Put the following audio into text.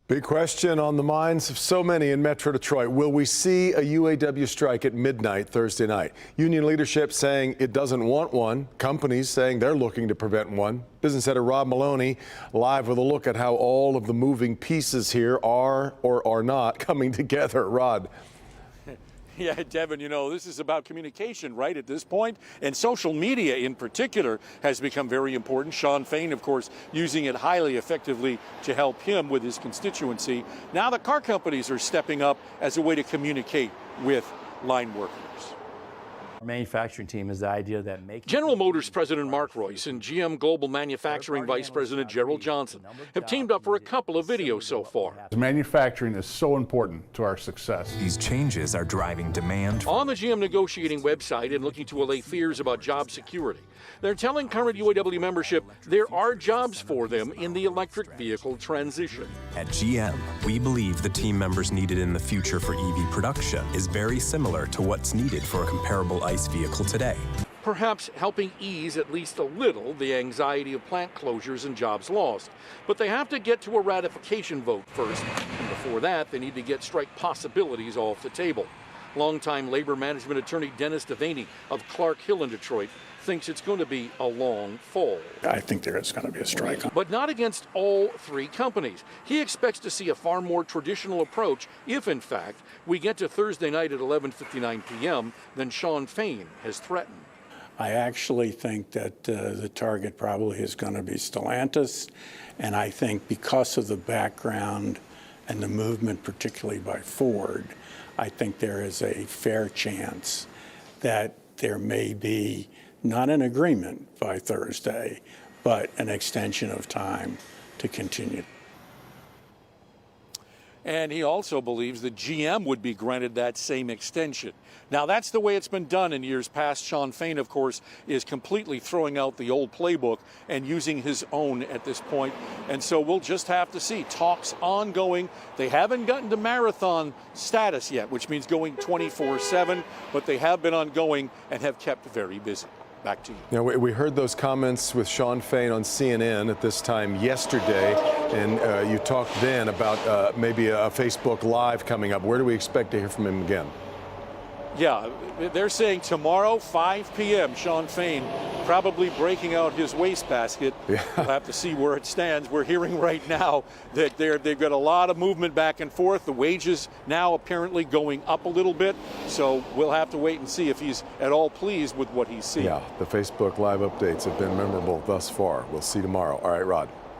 Big question on the minds of so many in Metro Detroit. Will we see a UAW strike at midnight Thursday night? Union leadership saying it doesn't want one. Companies saying they're looking to prevent one. Business editor Rob Maloney live with a look at how all of the moving pieces here are or are not coming together. Rod. Yeah, Devin, you know, this is about communication, right, at this point? And social media in particular has become very important. Shawn Fain, of course, using it highly effectively to help him with his constituency. Now the car companies are stepping up as a way to communicate with line workers. Our manufacturing team is the idea that making General Motors President Mark Royce and GM Global Manufacturing Vice President Gerald Johnson have teamed up for a couple of videos so far. Manufacturing is so important to our success. These changes are driving demand. On the GM negotiating website and looking to allay fears about job security, they're telling current UAW membership there are jobs for them in the electric vehicle transition. At GM, we believe the team members needed in the future for EV production is very similar to what's needed for a comparable ICE vehicle today. Perhaps helping ease at least a little the anxiety of plant closures and jobs lost. But they have to get to a ratification vote first, and before that, they need to get strike possibilities off the table. Longtime labor management attorney Dennis Devaney of Clark Hill in Detroit thinks it's going to be a long fall. I think there is going to be a strike. But not against all three companies. He expects to see a far more traditional approach if, in fact, we get to Thursday night at 11:59 p.m. than Shawn Fain has threatened. I actually think that the target probably is going to be Stellantis, and I think because of the background and the movement, particularly by Ford, I think there is a fair chance that there may be not an agreement by Thursday, but an extension of time to continue. And he also believes that GM would be granted that same extension. Now, that's the way it's been done in years past. Shawn Fain, of course, is completely throwing out the old playbook and using his own at this point. And so we'll just have to see. Talks ongoing. They haven't gotten to marathon status yet, which means going 24/7, but they have been ongoing and have kept very busy. Back to you. Now, we heard those comments with Shawn Fain on CNN at this time yesterday, and you talked then about maybe a Facebook Live coming up. Where do we expect to hear from him again? Yeah, they're saying tomorrow, 5 p.m., Shawn Fain probably breaking out his wastebasket. Yeah. We'll have to see where it stands. We're hearing right now that they've got a lot of movement back and forth. The wages now apparently going up a little bit. So we'll have to wait and see if he's at all pleased with what he's seeing. Yeah, the Facebook Live updates have been memorable thus far. We'll see tomorrow. All right, Rod.